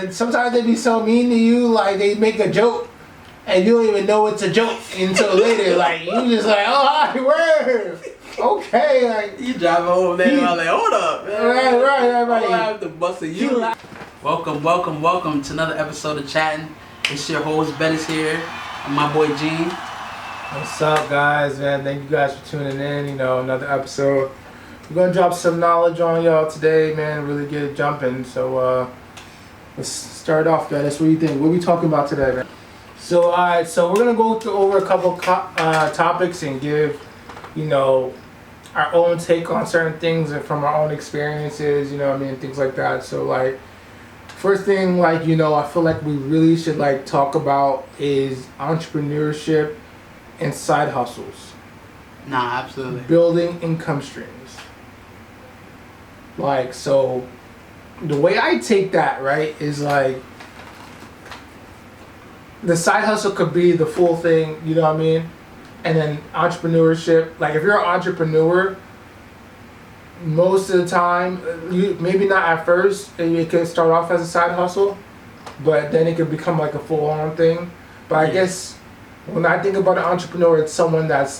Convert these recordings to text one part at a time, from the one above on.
and sometimes they be so mean to you, like they make a joke, and you don't even know it's a joke until later. Like you just like, oh, hi, word, okay, like you drive home there, and I'm like, hold up, man. Right. I have to bust a you. Welcome to another episode of Chattin. It's your host Bettis here, and my boy Gene. What's up, guys, man? Thank you guys for tuning in. Another episode. We're gonna drop some knowledge on y'all today, man. Really get it jumping. So let's start off, guys. What do you think? What are we talking about today, man? So alright, so we're gonna go over a couple topics and give, our own take on certain things and from our own experiences. Things like that. So like, first thing, I feel like we really should talk about is entrepreneurship and side hustles. Nah, absolutely. Building income streams. So the way I take that, right, is the side hustle could be the full thing, you know what I mean? And then entrepreneurship, if you're an entrepreneur, most of the time, maybe not at first, it could start off as a side hustle, but then it could become a full-on thing. But I guess when I think about an entrepreneur, it's someone that's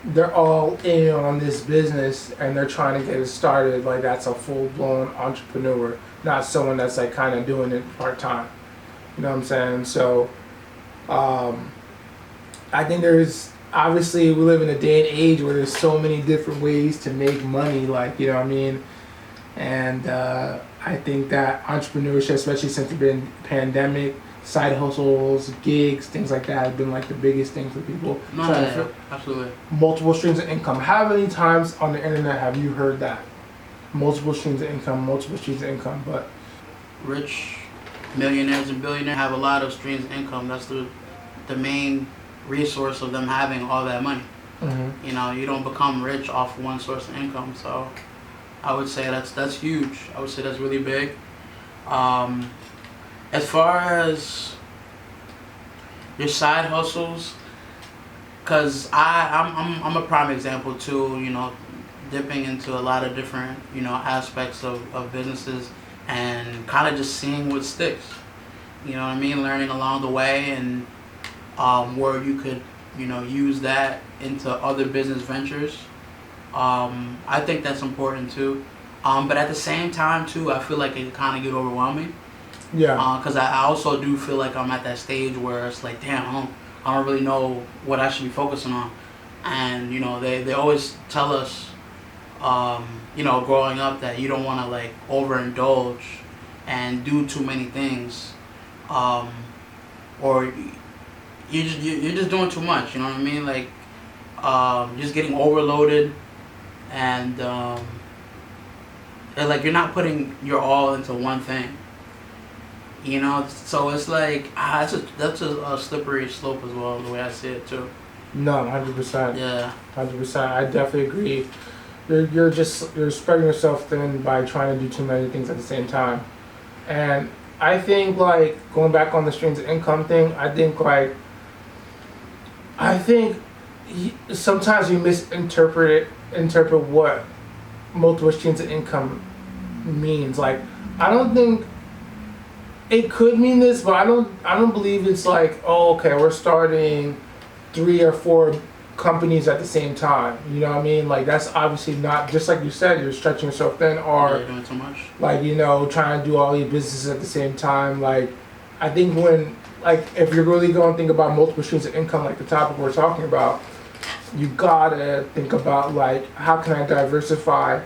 they're all in on this business and they're trying to get it started. That's a full-blown entrepreneur, not someone that's kind of doing it part-time. You know what I'm saying? So I think obviously we live in a day and age where there's so many different ways to make money, you know what I mean? And I think that entrepreneurship, especially since it's been pandemic, side hustles, gigs, things like that have been the biggest thing for people. Absolutely. Multiple streams of income. How many times on the internet have you heard that? Multiple streams of income, but rich millionaires and billionaires have a lot of streams of income. That's the main resource of them having all that money. Mm-hmm. You don't become rich off one source of income. So I would say that's huge. I would say that's really big. As far as your side hustles, cause I'm a prime example too. Dipping into a lot of different aspects of businesses and kind of just seeing what sticks. You know what I mean? Learning along the way and where you could use that into other business ventures. I think that's important too. But at the same time too, I feel like it kind of get overwhelming. Yeah. Because I also do feel like I'm at that stage where it's damn, I don't really know what I should be focusing on. And, they always tell us, growing up that you don't want to, overindulge and do too many things. Or you're just doing too much, you know what I mean? Just getting overloaded and you're not putting your all into one thing. So it's that's a slippery slope as well, the way I see it too. No, 100%. Yeah. 100%. I definitely agree. You're spreading yourself thin by trying to do too many things at the same time. And I think going back on the streams of income thing, I think sometimes you interpret what multiple streams of income means. I don't think it could mean this, but I don't believe it's okay, we're starting 3 or 4 companies at the same time. You know what I mean? That's obviously not, just like you said, you're stretching yourself thin, or you're doing too much. Trying to do all these businesses at the same time. I think when if you're really going to think about multiple streams of income, the topic we're talking about, you gotta think about how can I diversify?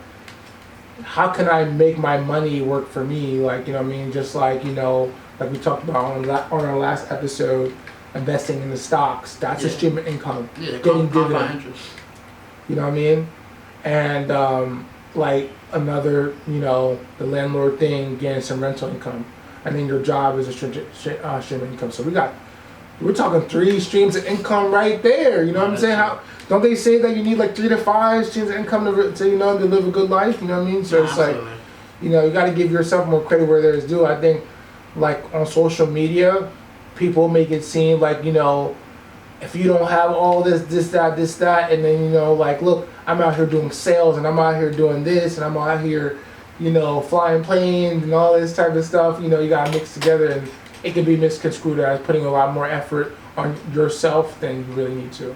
How can I make my money work for me? You know what I mean? Just like we talked about on our last episode, investing in the stocks. That's a stream of income. Yeah, getting dividend. Interest. You know what I mean? And another, the landlord thing, getting some rental income. And then your job is a stream of income. So we're talking 3 streams of income right there. You know what I'm saying? Don't they say that you need 3 to 5 streams of income to live a good life? You know what I mean? So it's you got to give yourself more credit where there's due. I think on social media, people make it seem if you don't have all this, that, and then look, I'm out here doing sales and I'm out here doing this and I'm out here you know, flying planes and all this type of stuff, you know, you gotta mix together, and it can be misconstrued as putting a lot more effort on yourself than you really need to.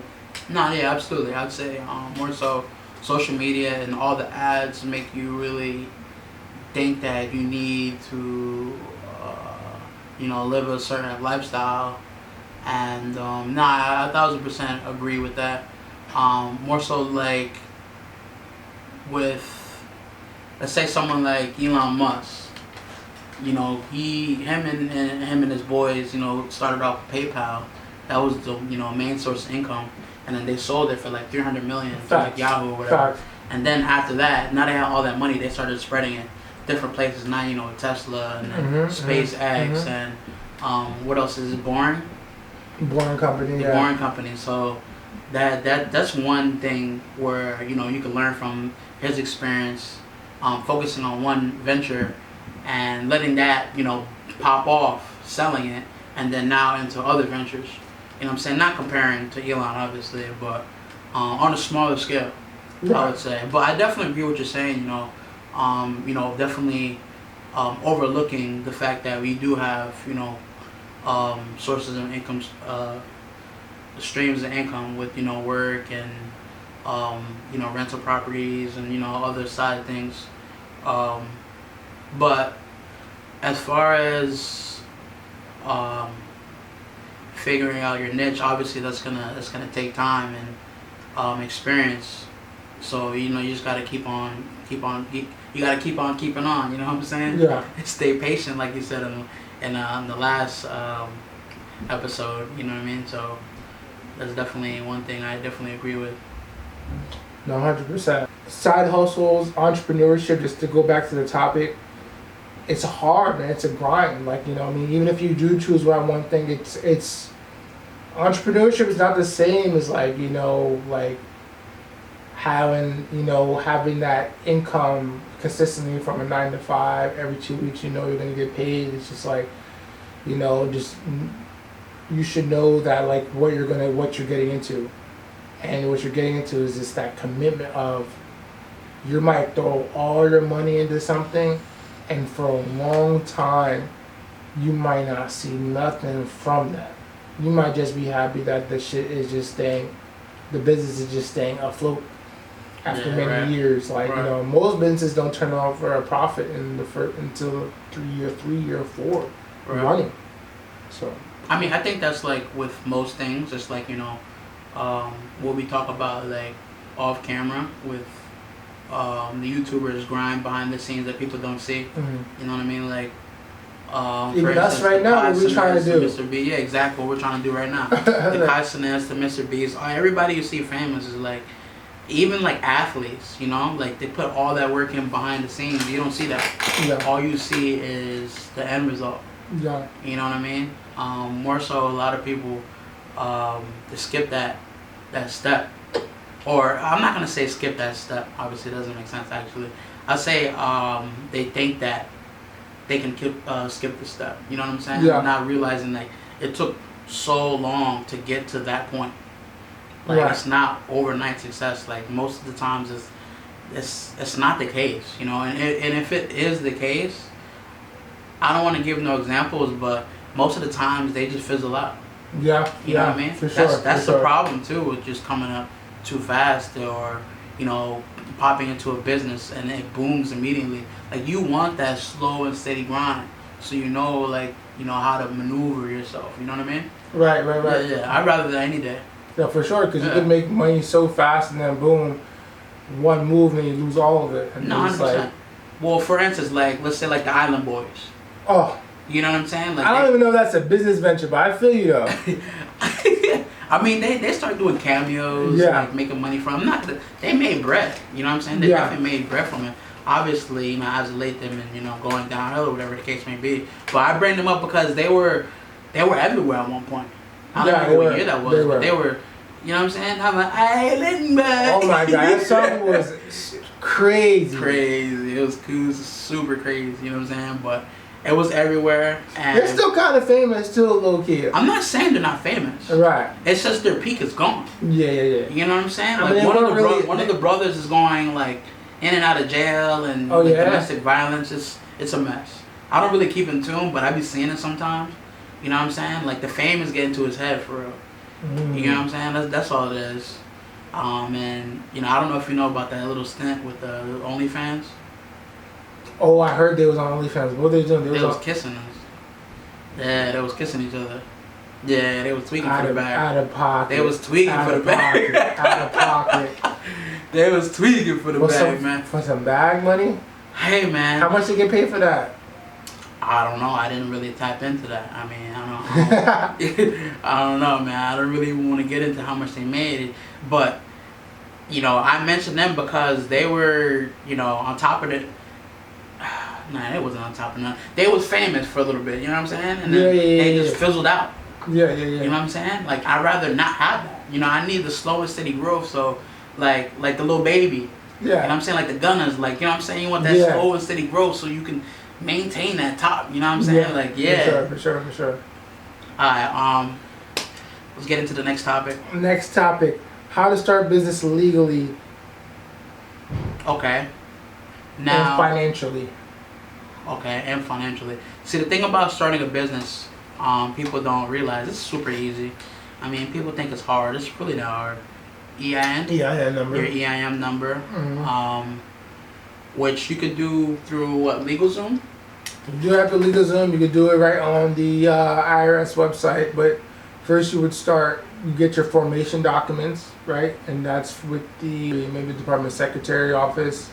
No, yeah, absolutely. I'd say more so social media and all the ads make you really think that you need to, you know, live a certain lifestyle. And no, I 1,000% agree with that. More so like with, let's say someone like Elon Musk. You know, him and his boys, you know, started off with PayPal. That was the, you know, main source of income, and then they sold it for like 300 million to like Yahoo or whatever. Facts. And then after that, now they have all that money, they started spreading it different places. Now, you know, Tesla and then SpaceX and what else is it? Boring Company. The Boring Company. So that's one thing where, you know, you can learn from his experience, focusing on one venture and letting that, you know, pop off, selling it, and then now into other ventures. You know what I'm saying? Not comparing to Elon, obviously, but on a smaller scale, I would say. But I definitely agree with what you're saying, you know, definitely overlooking the fact that we do have, you know, sources of income, streams of income with, you know, work and, you know, rental properties and, you know, other side things. But as far as figuring out your niche, obviously that's gonna take time and experience. So, you know, you just gotta keep on you gotta keep on keeping on. You know what I'm saying? Yeah. Stay patient, like you said in the last episode. You know what I mean? So that's definitely one thing I definitely agree with. No, 100%. Side hustles, entrepreneurship. Just to go back to the topic. It's hard, man. It's a grind. Like, you know, I mean, even if you do choose one thing, it's entrepreneurship is not the same as, like, you know, like having that income consistently from a 9 to 5 every 2 weeks. You know, you're gonna get paid. It's just like, you know, just you should know that, like, what you're getting into, and what you're getting into is just that commitment of you might throw all your money into something. And for a long time, you might not see nothing from that. You might just be happy that the business is just staying afloat after many years. Like, you know, most businesses don't turn off for a profit until 3 year, 4 running. So, I mean, I think that's like with most things. It's like, you know, what we talk about, like, off camera with the YouTubers grind behind the scenes that people don't see. You know what I mean? Like, even us right now, what we're trying to do. Mr. B, yeah, exactly what we're trying to do right now. The Kai Cenats, the Mr. B's, everybody you see famous is like, even like athletes, you know, like they put all that work in behind the scenes. You don't see that. Yeah. All you see is the end result. Yeah. You know what I mean? More so, a lot of people they skip that step. Or I'm not gonna say skip that step. Obviously, it doesn't make sense. Actually, I say they think that they can skip the step. You know what I'm saying? Yeah. Not realizing that it took so long to get to that point. Like, it's not overnight success. Like, most of the times, it's not the case. You know, and if it is the case, I don't want to give no examples, but most of the times they just fizzle out. Yeah. You know what I mean? For sure. That's the problem too, with just coming up too fast, or, you know, popping into a business and it booms immediately. Like, you want that slow and steady grind, so you know, like, you know, how to maneuver yourself. You know what I mean? Right. Yeah. I'd rather that any day. Yeah, for sure, because you can make money so fast and then boom, one move and you lose all of it. And No, 100%. Like, well, for instance, like, let's say like the Island Boys. Oh. You know what I'm saying? Like, I don't even know if that's a business venture, but I feel you though. I mean, they start doing cameos, like making money from. They made bread. You know what I'm saying? They definitely made bread from it. Obviously, you know, as late them and, you know, going downhill or whatever the case may be. But I bring them up because they were everywhere at one point. I don't know what year that was, but they were. You know what I'm saying? I'm like, Island Boy. Oh my God, that song was crazy. Crazy. It was cool, super crazy. You know what I'm saying? But it was everywhere. And they're still kind of famous, still low key. I'm not saying they're not famous. Right. It's just their peak is gone. Yeah. You know what I'm saying? I Like, mean, one of the brothers is going, like, in and out of jail and Oh, yeah? domestic violence. It's a mess. I don't really keep in tune, but I be seeing it sometimes. You know what I'm saying? Like the fame is getting to his head for real. You know what I'm saying? That's all it is. And you know, I don't know if you know about that little stint with the OnlyFans. Oh, I heard they was on OnlyFans. What were they doing? They was kissing us. Yeah, they was kissing each other. Yeah, they was tweaking for the bag. Out of pocket. They was tweaking for the bag. Out of pocket. They was tweaking for the bag, man. For some bag money? Hey, man. How much they get paid for that? I don't know. I didn't really tap into that. I mean, I don't I don't know, man. I don't really want to get into how much they made. But, you know, I mentioned them because they were, you know, on top of it. Nah, it wasn't on top of that. They was famous for a little bit, you know what I'm saying? And then they just fizzled out. Yeah. You know what I'm saying? Like, I'd rather not have that. You know, I need the slow and steady growth. So, like the little baby. Yeah. You know what I'm saying? Like the Gunners. Like, you know what I'm saying? You want that slow and steady growth so you can maintain that top. You know what I'm saying? Like, yeah. For sure. Alright, let's get into the next topic. Next topic. How to start business legally. Okay. Now. And financially. Okay, and financially. See, the thing about starting a business, people don't realize it's super easy. I mean, people think it's hard. It's really not hard. EIN. EIN number. Your EIN number. Which you could do through what, LegalZoom? You do have the LegalZoom. You could do it right on the IRS website. But first, you would start. You get your formation documents, right, and that's with the maybe Department Secretary office.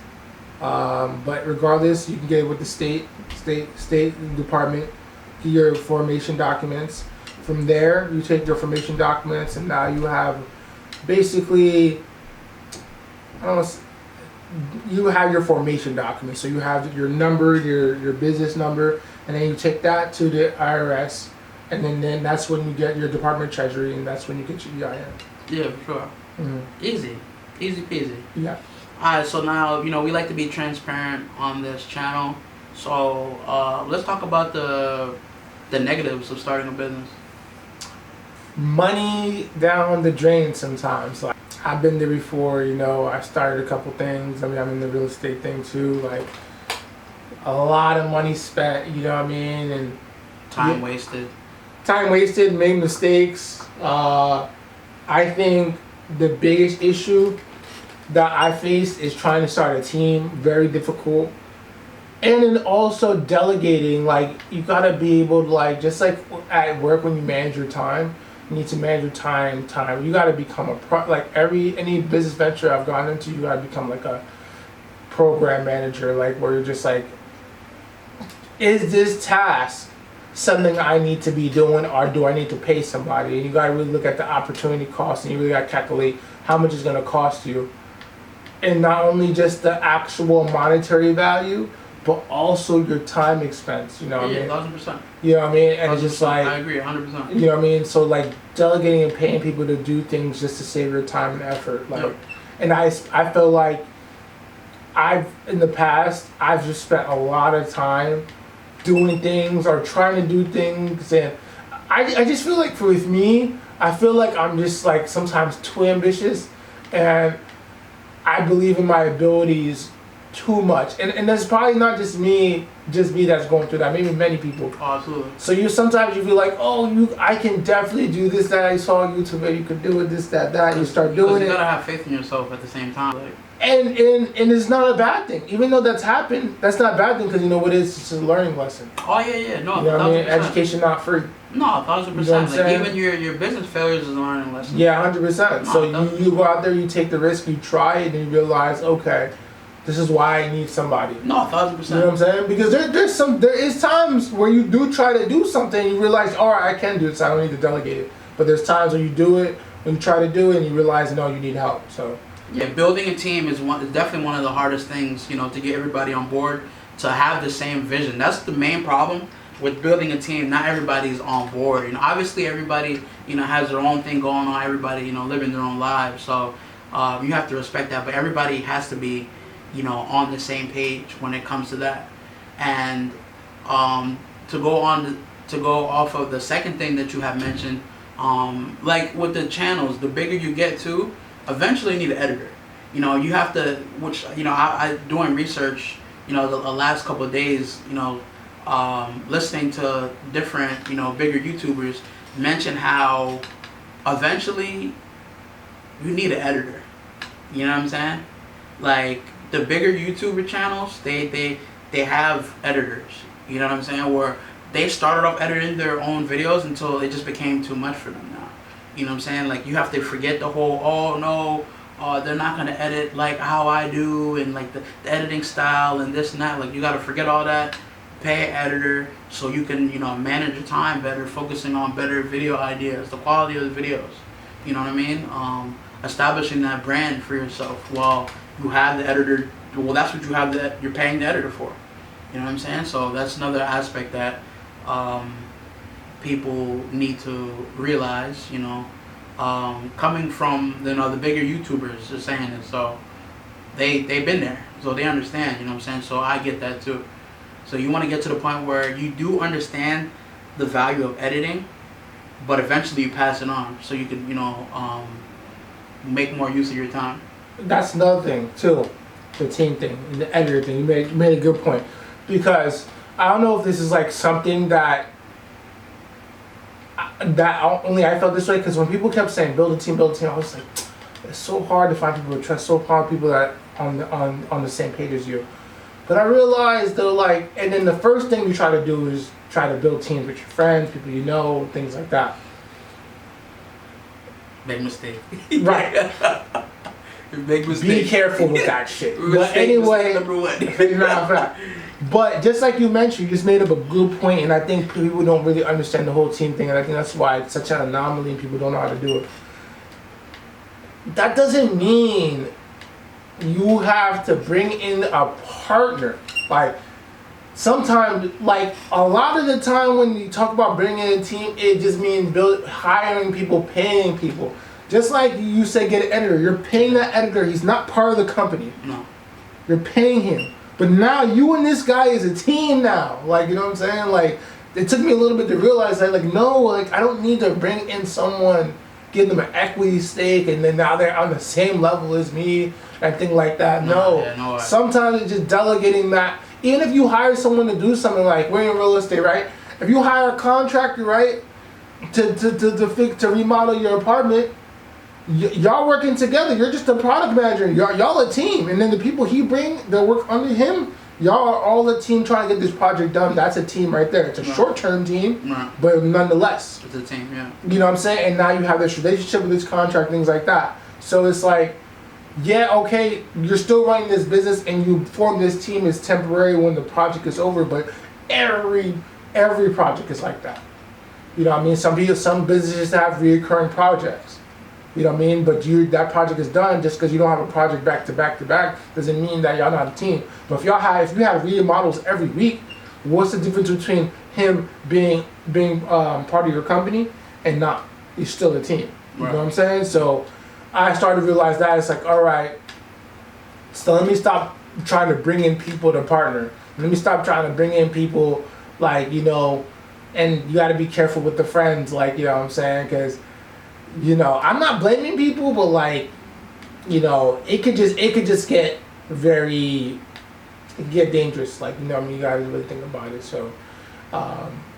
But regardless, you can get it with the state department. Get your formation documents. From there, you take your formation documents, and now you have basically, you have your formation documents. So you have your number, your business number, and then you take that to the IRS, and then that's when you get your Department of Treasury, and that's when you get your EIN. Yeah, for sure. Easy peasy. Yeah. Alright, so now, you know, we like to be transparent on this channel. So let's talk about the negatives of starting a business. Money down the drain sometimes. Like, I've been there before, you know, I started a couple things. I mean, I'm in the real estate thing too. Like, a lot of money spent, you know what I mean? And time wasted, made mistakes. I think the biggest issue that I faced is trying to start a team. Very difficult. And then also delegating. Like, you gotta be able to, like, just like at work when you manage your time, you need to manage your time. You gotta become any business venture I've gone into, you gotta become like a program manager, like where you're just like, is this task something I need to be doing, or do I need to pay somebody? And you gotta really look at the opportunity cost, and you really gotta calculate how much it's gonna cost you. And not only just the actual monetary value, but also your time expense, you know what I mean? 1,000%. You know what I mean? And it's just like, I agree, 100%. you know what I mean? So like delegating and paying people to do things just to save your time and effort. Like, and I feel like in the past, I've just spent a lot of time doing things or trying to do things, and I just feel like with me, I feel like I'm just like sometimes too ambitious, and I believe in my abilities too much, and that's probably not just me that's going through that. Maybe many people. Oh, absolutely. So sometimes you feel like, I can definitely do this, that. I saw on YouTube where you could do it, this, that. You start doing it. You gotta have faith in yourself at the same time. Like, and it's not a bad thing. Even though that's happened, that's not a bad thing, because you know what it is? It's a learning lesson. Oh yeah, no. You know what I mean? Education not free. No, 1,000%. You know like even your business failures is a learning lesson. Yeah, 100%. So you go out there, you take the risk, you try it, and you realize, okay, this is why I need somebody. No, 1,000%. You know what I'm saying? Because there is times where you do try to do something, and you realize, all right, I can do this, I don't need to delegate it. But there's times when you do it, when you try to do it, and you realize, no, you need help. So yeah, building a team is definitely one of the hardest things, you know, to get everybody on board to have the same vision. That's the main problem with building a team. Not everybody's on board. You know, obviously everybody, you know, has their own thing going on. Everybody, you know, living their own lives. So you have to respect that. But everybody has to be, you know, on the same page when it comes to that. And to go off of the second thing that you have mentioned, like with the channels, the bigger you get to, eventually you need an editor. you know, you have to, which, you know, I doing research, you know, the last couple of days, you know, listening to different, you know, bigger YouTubers mention how eventually you need an editor. You know what I'm saying? Like the bigger YouTuber channels, they have editors. You know what I'm saying? Where they started off editing their own videos until it just became too much for them now. You know what I'm saying? Like you have to forget the whole, oh no, they're not gonna edit like how I do, and like the editing style and this and that. Like you gotta forget all that. Pay an editor so you can, you know, manage your time better, focusing on better video ideas, the quality of the videos. You know what I mean? Establishing that brand for yourself while you have the editor. Well, that's what you have that you're paying the editor for. You know what I'm saying? So that's another aspect that people need to realize. You know, coming from the bigger YouTubers are saying it, so they've been there, so they understand. You know what I'm saying? So I get that too. So you want to get to the point where you do understand the value of editing, but eventually you pass it on so you can, you know, make more use of your time. That's another thing too, the team thing, the editor thing. You made a good point, because I don't know if this is like something that only I felt this way, because when people kept saying build a team, I was like, it's so hard to find people to trust, so hard people that on the same page as you. But I realized though, like, and then the first thing you try to do is try to build teams with your friends, people you know, things like that. Big mistake. Right. Big mistake. Be careful with that shit. But anyway, number one. But just like you mentioned, you just made up a good point, and I think people don't really understand the whole team thing, and I think that's why it's such an anomaly and people don't know how to do it. That doesn't mean you have to bring in a partner. Like, sometimes, like, a lot of the time when you talk about bringing in a team, it just means hiring people, paying people. Just like you say, get an editor. You're paying that editor. He's not part of the company. No. You're paying him. But now you and this guy is a team now. Like, you know what I'm saying? Like, it took me a little bit to realize that, like, no, like, I don't need to bring in someone, give them an equity stake, and then now they're on the same level as me and things like that. No. Sometimes it's just delegating that. Even if you hire someone to do something, like we're in real estate, right? If you hire a contractor, right, to remodel your apartment, y'all working together. You're just a product manager. Y'all a team, and then the people he bring that work under him, y'all are all a team trying to get this project done. That's a team right there. It's a short-term team, but nonetheless, it's a team. Yeah. You know what I'm saying? And now you have this relationship with this contract, things like that. So it's like, yeah, okay, you're still running this business and you form this team as temporary when the project is over, but every project is like that. You know what I mean? Some businesses have reoccurring projects. You know what I mean? But that project is done. Just because you don't have a project back to back to back doesn't mean that y'all not a team. But if you have remodels every week, what's the difference between him being part of your company and not? He's still a team. You know what I'm saying? So I started to realize that it's like, all right, so let me stop trying to bring in people to partner. Let me stop trying to bring in people, like, you know, and you got to be careful with the friends, like, you know what I'm saying? Because, you know, I'm not blaming people, but, like, you know, it could just get get dangerous. Like, you know, I mean, you got to really think about it. So,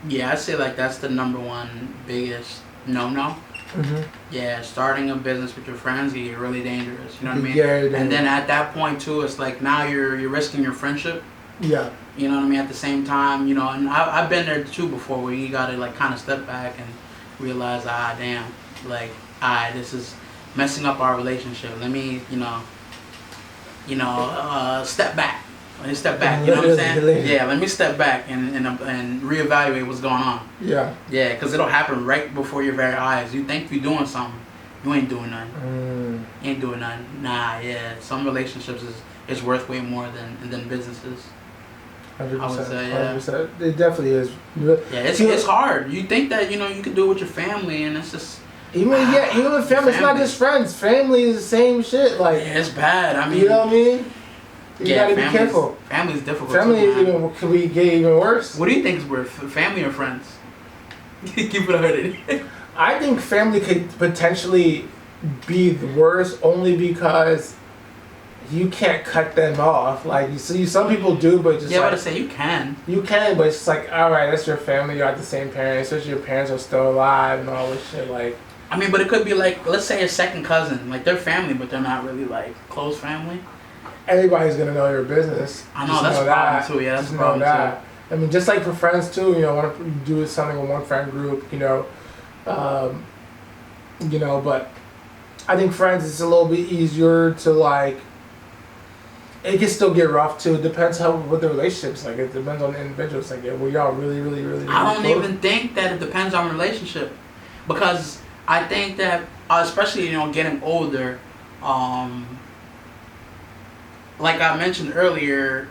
yeah, I'd say, like, that's the number one biggest no-no. Mm-hmm. Yeah, starting a business with your friends can get really dangerous. You know what I mean? Yeah, and then at that point too, it's like now you're risking your friendship. Yeah. You know what I mean? At the same time, you know, and I've been there too before, where you gotta like kind of step back and realize, damn, like, this is messing up our relationship. Let me, step back. Let me step back. You know what I'm saying? Yeah, let me step back and reevaluate what's going on. Yeah. Yeah, because it'll happen right before your very eyes. You think you're doing something, you ain't doing nothing. You ain't doing nothing. Nah, yeah. Some relationships is worth way more than businesses. 100%. I would say, yeah. 100%. It definitely is. Yeah, it's hard. You think that, you can do it with your family, and it's just... Even with family, it's not just friends. Family is the same shit. Like, yeah, it's bad. I mean... You know what I mean? You gotta be careful. Family's difficult. Family could get even worse. What do you think is worse, family or friends? Keep it 100. I think family could potentially be the worst, only because you can't cut them off. Like you see, some people do, but just Yeah, like, but to say you can. you can, but it's like, all right, that's your family. You got the same parents, especially your parents are still alive and all this shit. Like, I mean, but it could be like, let's say a second cousin, like they're family, but they're not really like close family. everybody's gonna know your business. I know Just that's know a problem that. too. Yeah, that's Just a know problem that. too. I mean, just like for friends too. You know, want to do something with one friend group. But I think friends it's a little bit easier to like. It can still get rough too. It depends how what the relationship's like. It depends on the individuals. Like, were y'all really, really, really? I don't close? even think that it depends on relationship, because I think that especially getting older, like I mentioned earlier,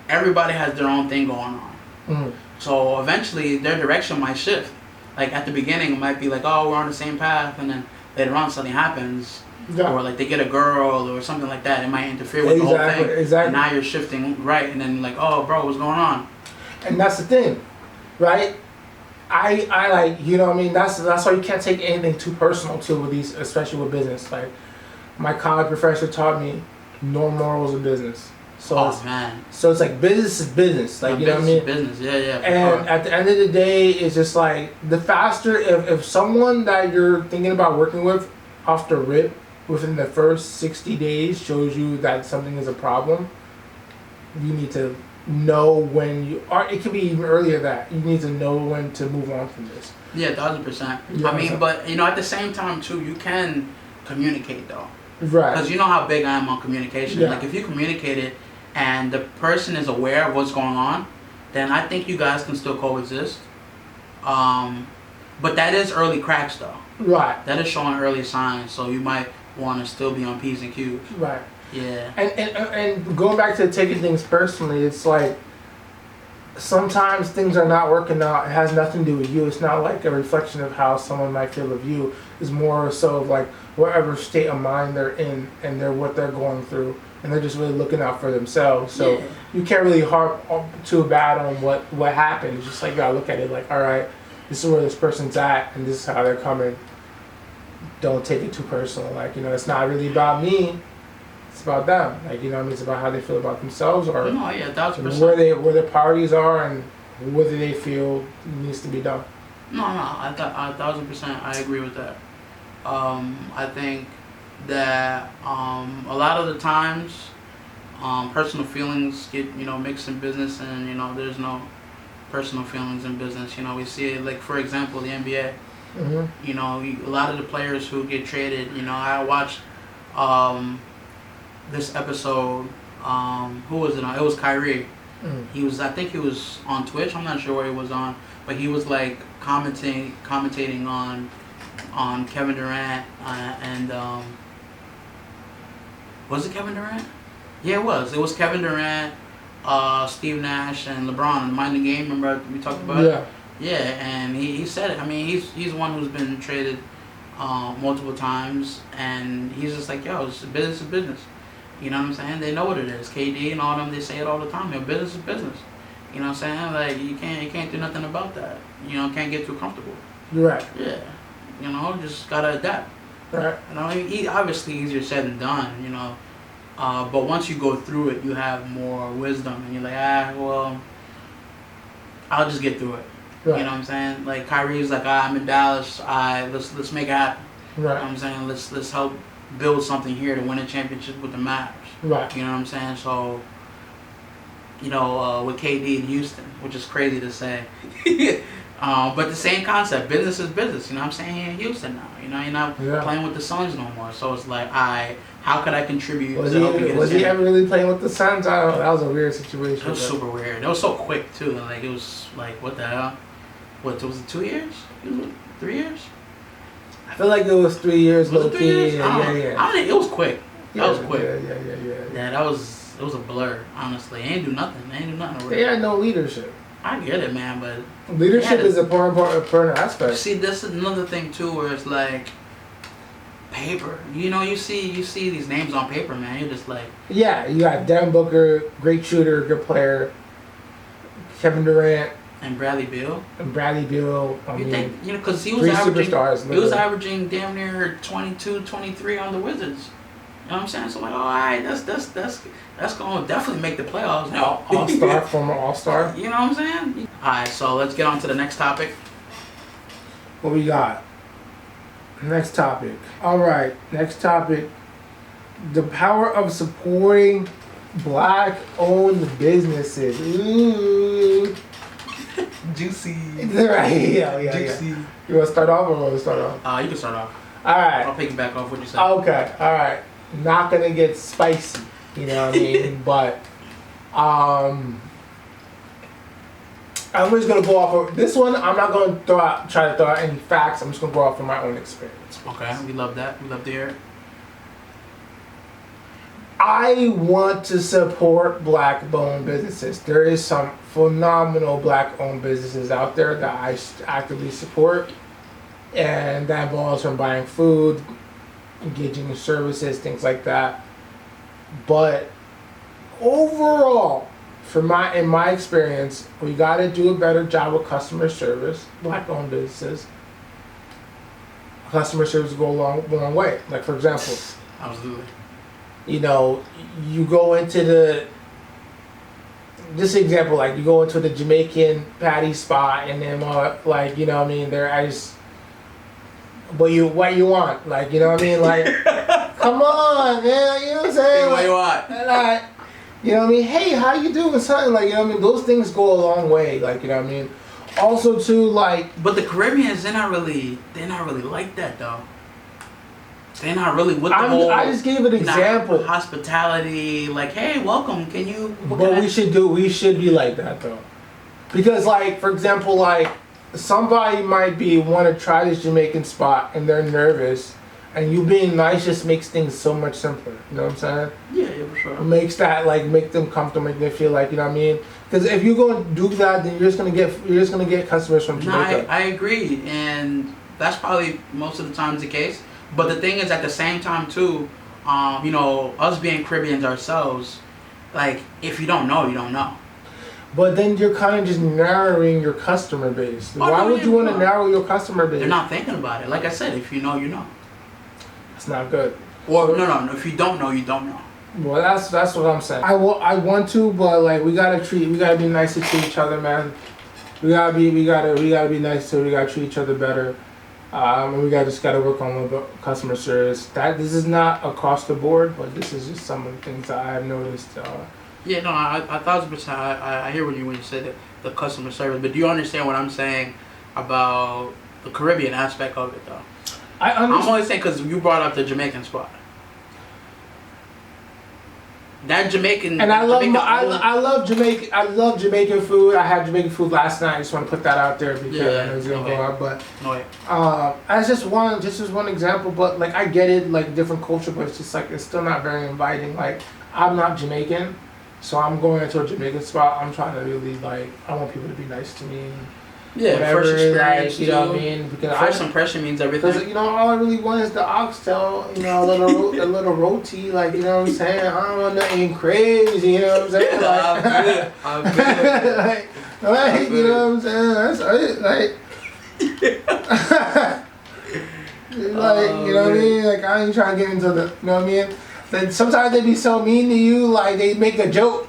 everybody has their own thing going on. Mm. So eventually their direction might shift. Like at the beginning it might be like, oh, we're on the same path, and then later on something happens. Yeah. Or like they get a girl or something like that, it might interfere with the whole thing. Exactly. And now you're shifting right, and then like, oh, bro, what's going on? And that's the thing, right? I like, you know what I mean? That's why you can't take anything too personal too with these, especially with business. Like my college professor taught me no morals in business. So so it's like business is business. Like, you know what I mean? Business, yeah. And at the end of the day, it's just like the faster if someone that you're thinking about working with off the rip within the first 60 days shows you that something is a problem, you need to know when you or it could be even earlier that you need to know when to move on from this. Yeah, 1,000%. Yeah, I mean, but at the same time too, you can communicate though. Right. Because you know how big I am on communication. Yeah. Like if you communicate it and the person is aware of what's going on, then I think you guys can still coexist. But that is early cracks though. Right. That is showing early signs, so you might want to still be on P's and Q's. Right. Yeah. And going back to taking things personally, it's like sometimes things are not working out. It has nothing to do with you. It's not like a reflection of how someone might feel of you. It's more so of like whatever state of mind they're in and what they're going through, and they're just really looking out for themselves. So Yeah. you can't really harp too bad on what happened. It's just like you gotta look at it like, all right, this is where this person's at, and this is how they're coming. Don't take it too personal. Like, it's not really about me. It's about them. Like, you know what I mean? It's about how they feel about themselves or No, yeah, 1,000%. where their priorities are and whether they feel needs to be done. No, I 1,000%, I agree with that. I think that a lot of the times, personal feelings get mixed in business, and there's no personal feelings in business. We see it like, for example, the NBA. Mm-hmm. A lot of the players who get traded. I watched this episode. Who was it on? It was Kyrie. Mm-hmm. I think he was on Twitch. I'm not sure where he was on, but he was like commentating on Kevin Durant and was it Kevin Durant? Yeah, it was. It was Kevin Durant, Steve Nash, and LeBron. Mind the Game. Remember we talked about it? Yeah, and he said it. I mean, he's one who's been traded multiple times, and he's just like, yo, it's business is business. You know what I'm saying? They know what it is. KD and all them, they say it all the time. Yo, business is business. You know what I'm saying? Like you can't do nothing about that. Can't get too comfortable. You're right. Yeah. Just gotta adapt. Right. Obviously easier said than done. But once you go through it, you have more wisdom, and you're like, well, I'll just get through it. Right. You know what I'm saying? Like Kyrie's like, I'm in Dallas. Let's make it happen. Right. You know what I'm saying? Let's help build something here to win a championship with the Mavs. Right. You know what I'm saying? So, with KD in Houston, which is crazy to say, but the same concept. Business is business. You know what I'm saying? Here in Houston now. You're not playing with the Suns no more. So it's like, how could I contribute to help you get Was he ever really playing with the Suns? I don't know. That was a weird situation. It was super weird. It was so quick too. Like it was like, what the hell? What was it? 2 years? 3 years? I feel like it was 3 years. Was it 3 years? Yeah. I think it was quick. That was quick. Yeah. Yeah, it was a blur. Honestly, they ain't do nothing. They had no leadership. I get it, man, but leadership is an important aspect. See, this is another thing too, where it's like paper. You see these names on paper, man. You're just like, yeah, you got Devin Booker, great shooter, good player. Kevin Durant and Bradley Beal. Because he was averaging damn near 22, 23 on the Wizards. You know what I'm saying? So I'm like, all right, that's gonna definitely make the playoffs. All-star, former all-star. You know what I'm saying? All right, so let's get on to the next topic. What we got? Next topic. All right, next topic. The power of supporting black-owned businesses. Ooh. Juicy. Right, yeah. Juicy. You want to start off or want to start off? You can start off. All right. I'll pick back off what you said. Okay, all right. Not gonna get spicy, you know what I mean? But I'm just gonna go off of this one. I'm not gonna try to throw out any facts. I'm just gonna go off of my own experience. Okay, we love that. We love to hear it. I want to support black-owned businesses. There is some phenomenal black-owned businesses out there that I actively support, and that involves from buying food, engaging in services, things like that. But overall, in my experience, we got to do a better job with customer service. Black-owned businesses, customer service go a long way. Like for example, Absolutely. you know, you go into this example, like you go into the Jamaican patty spot, and then like, you know what I mean, what you want, like, you know what I mean, like, come on, man, you know what I'm saying? Hey, what you want? Like, you know what I mean? Hey, how you doing? Something like, you know what I mean? Those things go a long way, like, you know what I mean? Also, too, like. But the Caribbeans, they're not really like that though. They're not really with the whole. I just gave an example. Hospitality, like, hey, welcome. Can you? But we should be like that though, because like, for example, like somebody might want to try this Jamaican spot and they're nervous, and you being nice just makes things so much simpler. You know what I'm saying? Yeah, for sure. It makes that make them comfortable, make them feel like, you know what I mean. Because if you're going to do that, then you're just gonna get customers from Jamaica. No, I agree, and that's probably most of the times the case. But the thing is, at the same time too, you know, us being Caribbeans ourselves, like, if you don't know, you don't know. But then you're kind of just narrowing your customer base. Why would you want to narrow your customer base? They're not thinking about it. Like I said, if you know, you know. It's not good. Or no. If you don't know, you don't know. Well, that's what I'm saying. I want to, but like we gotta be nice to each other, man. We gotta be nice to. We gotta treat each other better. And we just gotta work on the customer service. This is not across the board, but this is just some of the things that I have noticed. Yeah, no, I 1,000%. I hear when you said the customer service, but do you understand what I'm saying about the Caribbean aspect of it, though? I'm only saying because you brought up the Jamaican spot. That Jamaican, and I love Jamaican. I love Jamaican food. I had Jamaican food last night. I just want to put that out there because I know it's gonna go up. But as just one example. But like I get it, like different culture, but it's just like it's still not very inviting. Like I'm not Jamaican, so I'm going into a Jamaican spot. I'm trying to really I want people to be nice to me. Yeah, whatever, first experience, you know what I mean? Because first impression means everything. Because, you know, all I really want is the oxtail, you know, a little roti, like, you know what I'm saying? I don't want nothing crazy, you know what I'm saying? Like, I'm good. like you know what I'm saying? That's it, like, you know what I mean? Like, I ain't trying to get into the, you know what I mean? Then sometimes they be so mean to you, like, they make a joke.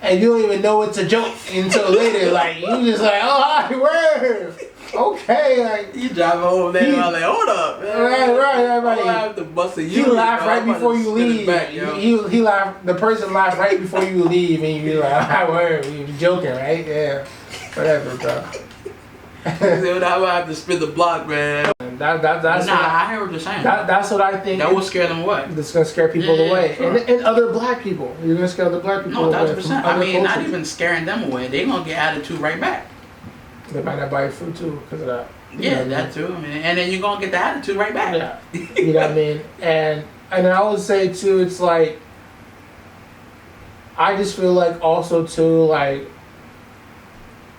And you don't even know it's a joke until later. Like, you just like, oh, hi, word. Okay. Like, you drive home there and I'm like, hold up, man. Right. I have to bust a he laughed right before you leave. He laughed. The person laughed right before you leave, and you be like, hi, word. You joking, right? Yeah. Whatever, bro. Dude, I would have to spin the block, man. That's I hear what you're saying. That's what I think. That will scare them away. It's gonna scare people away, sure. and other black people. You're gonna scare other black people away. 1,000%. I mean, not even scaring them away. They're gonna get attitude right back. They might not buy your food too because of that. Yeah, that too. I mean, and then you're gonna get the attitude right back. Yeah, you know what I mean. And I would say too, it's like I just feel like also too like.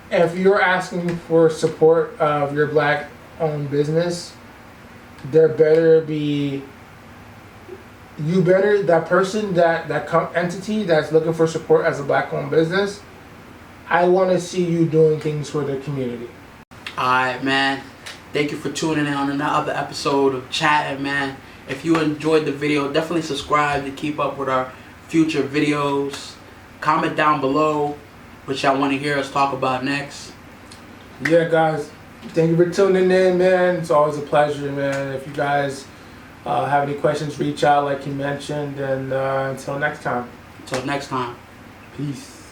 If you're asking for support of your black-owned business, that person, that entity that's looking for support as a black-owned business, I want to see you doing things for the community. Alright, man. Thank you for tuning in on another episode of Chattin, man. If you enjoyed the video, definitely subscribe to keep up with our future videos. Comment down below what y'all want to hear us talk about next. Yeah, guys, thank you for tuning in, man. It's always a pleasure, man. If you guys have any questions, reach out like you mentioned. And until next time. Until next time. Peace.